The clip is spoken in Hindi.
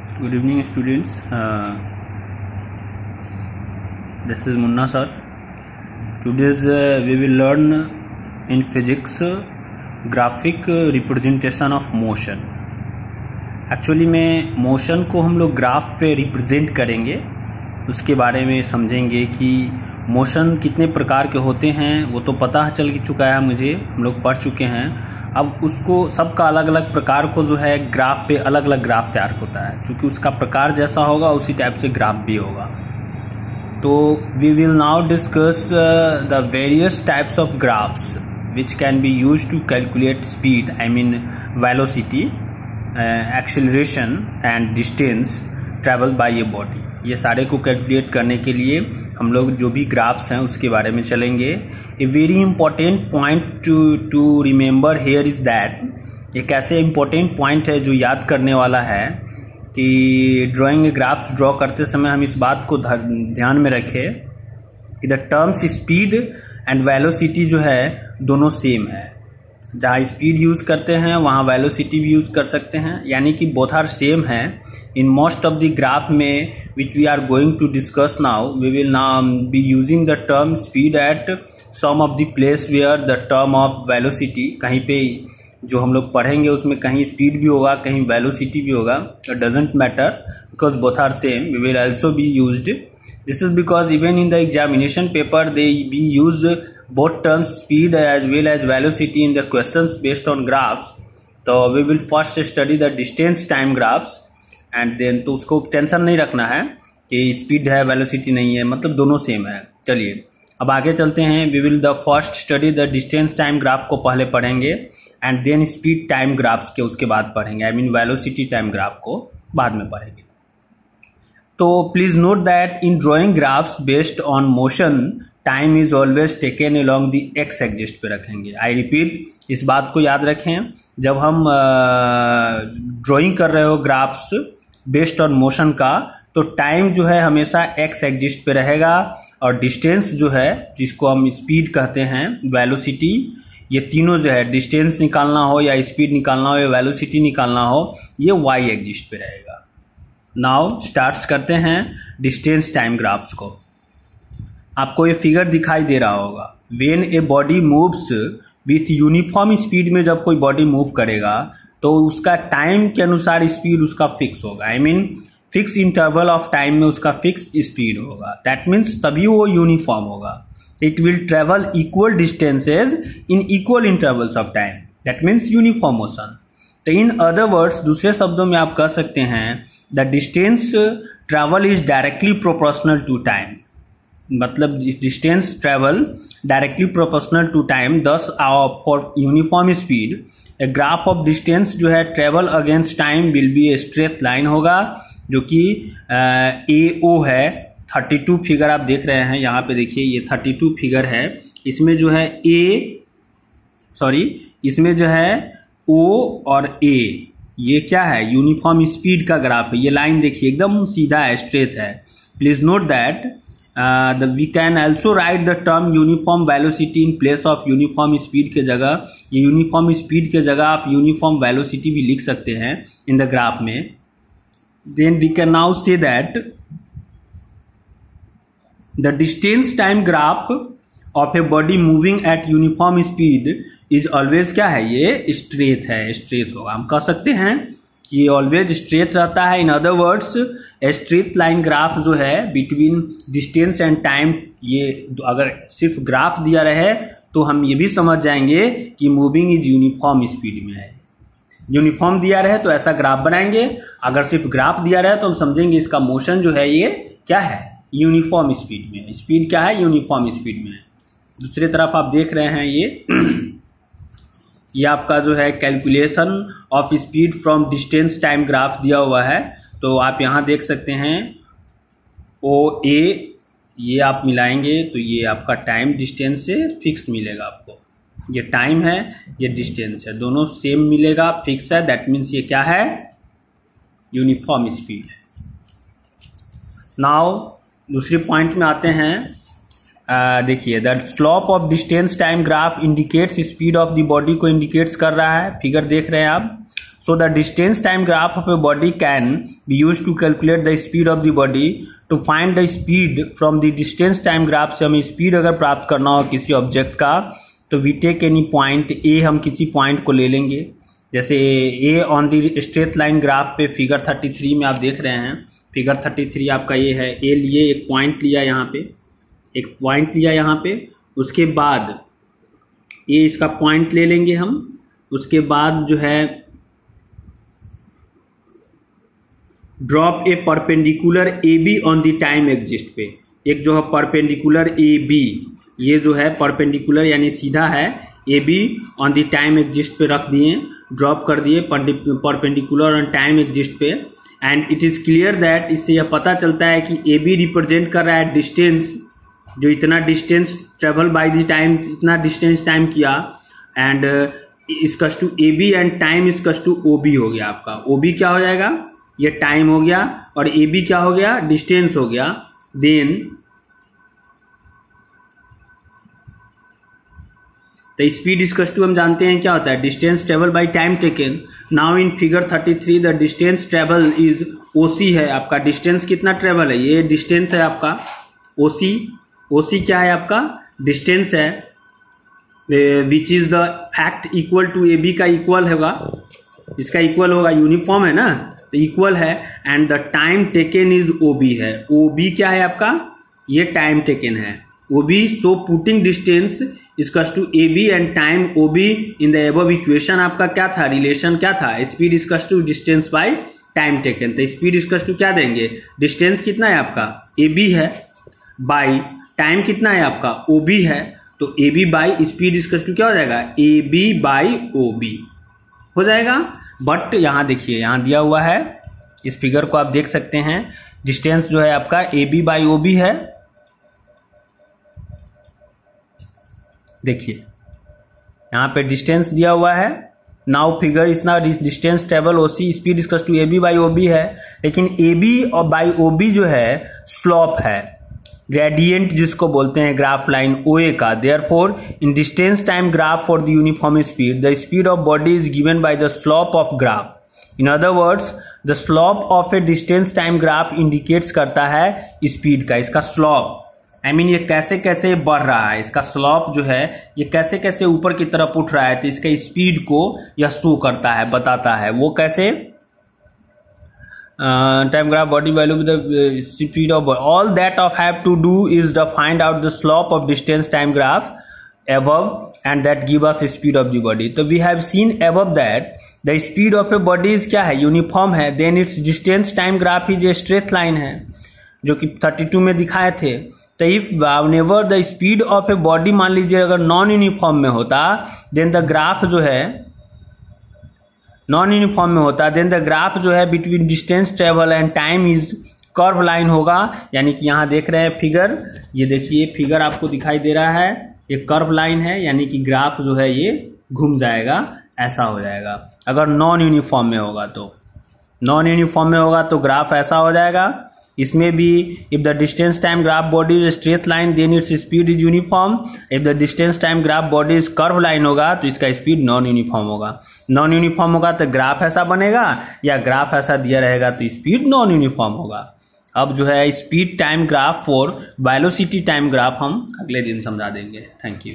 Good evening, students. This is Munna sir. Today's we will learn in physics graphic representation of motion. Actually में मोशन को हम लोग ग्राफ पे रिप्रेजेंट करेंगे, उसके बारे में समझेंगे कि मोशन कितने प्रकार के होते हैं। वो तो पता चल चुका है मुझे, हम लोग पढ़ चुके हैं। अब उसको सबका अलग अलग प्रकार को जो है ग्राफ पे अलग अलग ग्राफ तैयार होता है, क्योंकि उसका प्रकार जैसा होगा उसी टाइप से ग्राफ भी होगा। तो we will now discuss the various types of graphs which can be used to calculate speed, I mean velocity, acceleration and distance travel by a body. ये सारे को कैलकुलेट करने के लिए हम लोग जो भी ग्राफ्स हैं उसके बारे में चलेंगे। A very important point two remember here is that, एक ऐसे इंपॉर्टेंट पॉइंट है जो याद करने वाला है कि ड्राइंग ग्राफ्स ड्रॉ करते समय हम इस बात को ध्यान में रखें कि the terms speed and velocity जो है दोनों सेम है। जहाँ स्पीड यूज करते हैं वहाँ वेलोसिटी भी यूज कर सकते हैं, यानी कि बोथ आर सेम है। In most of the graph में which we are going to discuss now, we will now be using the term speed at some of the place where the term of velocity, कहीं पे जो हम लोग पढ़ेंगे उसमें कहीं स्पीड भी होगा कहीं वेलोसिटी भी होगा, it doesn't matter because both are same, we will also be used. This is because even in the examination paper they be use both terms speed as well as velocity in the questions based on graphs. तो we will first study the distance time graphs and then, तो उसको टेंशन नहीं रखना है कि स्पीड है वेलोसिटी नहीं है, मतलब दोनों सेम है। चलिए अब आगे चलते हैं। we will the first study the distance time graph को पहले पढ़ेंगे and then speed time graphs के उसके बाद पढ़ेंगे, I mean velocity time graph को बाद में पढ़ेंगे। तो please note that in drawing graphs based on motion time is always taken along the x axis पे रखेंगे। आई रिपीट, इस बात को याद रखें, जब हम ड्राइंग कर रहे हो ग्राफ्स बेस्ड ऑन मोशन का, तो टाइम जो है हमेशा एक्स एक्सिस पे रहेगा और डिस्टेंस जो है जिसको हम स्पीड कहते हैं, वेलोसिटी, ये तीनों जो है डिस्टेंस निकालना हो या स्पीड निकालना हो या वेलोसिटी निकालना हो, ये वाई एक्सिस पे रहेगा। नाउ स्टार्ट करते हैं डिस्टेंस टाइम ग्राफ्स को। आपको ये फिगर दिखाई दे रहा होगा। When a body moves with uniform speed में जब कोई बॉडी मूव करेगा तो उसका टाइम के अनुसार स्पीड उसका फिक्स होगा, I mean fix interval of time में उसका फिक्स स्पीड होगा। दैट मीन्स तभी वो यूनिफॉर्म होगा। It will travel equal distances in equal intervals of time, that means uniform motion. तो इन अदर वर्ड्स, दूसरे शब्दों में आप कह सकते हैं the distance travel is directly proportional to time, मतलब distance travel directly proportional to time. Thus for uniform speed a graph of distance जो है travel against time will be a straight line होगा, जो कि ए ओ है। 32 फिगर आप देख रहे हैं यहाँ पे, देखिए ये 32 फिगर है। इसमें जो है इसमें जो है ओ और ए, ये क्या है, यूनिफॉर्म स्पीड का ग्राफ है। ये लाइन देखिए एकदम सीधा है, स्ट्रेट है। Please note that we can also write the term uniform velocity in place of uniform speed के जगह, ये uniform speed के जगह आप uniform velocity भी लिख सकते हैं in the graph में। Then we can now say that the distance time graph of a body moving at uniform speed is always क्या है, ये straight है, straight होगा। हम कह सकते हैं ये ऑलवेज स्ट्रेट रहता है। In other words straight line graph जो है बिटवीन डिस्टेंस एंड टाइम, ये अगर सिर्फ ग्राफ दिया रहे तो हम ये भी समझ जाएंगे कि मूविंग इज यूनिफॉर्म स्पीड में है। यूनिफॉर्म दिया रहे तो ऐसा ग्राफ बनाएंगे, अगर सिर्फ ग्राफ दिया रहे तो हम समझेंगे इसका मोशन जो है ये क्या है, यूनिफॉर्म स्पीड में है। स्पीड क्या है, यूनिफॉर्म स्पीड में है। दूसरी तरफ आप देख रहे हैं ये आपका जो है calculation of speed from distance time graph दिया हुआ है। तो आप यहाँ देख सकते हैं ओ ए, ये आप मिलाएंगे तो ये आपका टाइम डिस्टेंस से फिक्स मिलेगा आपको। ये टाइम है, ये डिस्टेंस है, दोनों सेम मिलेगा, फिक्स है। दैट मीन्स ये क्या है, यूनिफॉर्म स्पीड है। नाउ दूसरे पॉइंट में आते हैं। देखिए the slope of distance time graph indicates speed of the body को इंडिकेट्स कर रहा है। फिगर देख रहे हैं आप। So the distance time graph of a body can be used to calculate the speed of the body. To find the speed from the distance time graph से हमें स्पीड अगर प्राप्त करना हो किसी ऑब्जेक्ट का, तो we take any point A, हम किसी पॉइंट को ले लेंगे, जैसे A on the straight line graph पे फिगर 33 में आप देख रहे हैं, फिगर 33 आपका ये है, ए लिए एक पॉइंट लिया यहाँ पे, एक पॉइंट लिया यहाँ पे, उसके बाद ए इसका पॉइंट ले लेंगे हम, उसके बाद जो है drop A perpendicular A be on the time exist पे, एक जो है परपेंडिकुलर ए बी, ये जो है परपेंडिकुलर यानी सीधा है, A be on the time exist पे रख दिए, ड्रॉप कर दिए परपेंडिकुलर ऑन टाइम एक्सिस्ट पे, and it is clear that, इससे यह पता चलता है कि ए बी रिप्रेजेंट कर रहा है डिस्टेंस, जो इतना distance travel by the time, इतना डिस्टेंस टाइम किया, and is equals to A B and time is equals to O B हो गया आपका, ओ बी क्या हो जाएगा, ये टाइम हो गया, और ए बी क्या हो गया, डिस्टेंस हो गया। Then the speed equals to, हम जानते हैं क्या होता है, distance travel by time taken. Now in figure 33 the distance travel is OC है आपका, डिस्टेंस कितना ट्रेवल है, ये डिस्टेंस है आपका ओसी, ओसी क्या है आपका, डिस्टेंस है, which is the fact equal to A B का इक्वल होगा, इसका इक्वल होगा, यूनिफॉर्म है ना, तो इक्वल है, and the time taken is O B है, ओ बी क्या है आपका, ये टाइम टेकन है O B. So putting distance equals to A B and time O B in the above equation, आपका क्या था, रिलेशन क्या था, speed equals to distance by time taken, तो स्पीड इक्वल्स टू क्या देंगे, डिस्टेंस कितना है आपका ए बी है, बाई टाइम कितना है आपका ओ बी है, तो A B by speed equals to क्या हो जाएगा, A B by O B हो जाएगा। बट यहां देखिए, यहां दिया हुआ है, इस फिगर को आप देख सकते हैं, डिस्टेंस जो है आपका A B by O B है, देखिए यहां पे डिस्टेंस दिया हुआ है। नाउ फिगर इज ना distance travel O C, speed equals to A B by O B है, लेकिन ए बी और बाई ओ बी जो है स्लॉप है, ग्रेडियंट जिसको बोलते हैं ग्राफ लाइन ओए का। Therefore in distance time graph for the uniform speed the speed of body is given by the slope of graph. In other words the slope of A distance time graph indicates करता है स्पीड का, इसका स्लॉप, आई मीन ये कैसे कैसे बढ़ रहा है, इसका स्लॉप जो है ये कैसे कैसे ऊपर की तरफ उठ रहा है, तो इसका स्पीड को यह शो करता है, बताता है। वो कैसे, time graph body value with the speed of all that of have to do is to find out the slope of distance time graph above and that give us speed of the body. तो we have seen above that the speed of a body is क्या है, यूनिफॉर्म है, then its distance time graph is a straight line है, जो कि 32 में दिखाए थे। तो if whenever the speed of a body, मान लीजिए अगर नॉन यूनिफॉर्म में होता, then the graph जो है नॉन यूनिफॉर्म में होता, देन द ग्राफ जो है between distance travel and time is curve line होगा, यानी कि यहां देख रहे हैं फिगर, ये देखिए फिगर आपको दिखाई दे रहा है, ये कर्व लाइन है, यानी कि ग्राफ जो है ये घूम जाएगा, ऐसा हो जाएगा। अगर नॉन यूनिफॉर्म में होगा तो, नॉन यूनिफॉर्म में होगा तो ग्राफ ऐसा हो जाएगा। इसमें भी if the distance time graph body is straight line then its speed is uniform, if the distance time graph body is curve line होगा तो इसका स्पीड नॉन यूनिफॉर्म होगा। नॉन यूनिफॉर्म होगा तो ग्राफ ऐसा बनेगा, या ग्राफ ऐसा दिया रहेगा तो स्पीड नॉन यूनिफॉर्म होगा। अब जो है speed time graph for velocity time graph हम अगले दिन समझा देंगे। Thank you.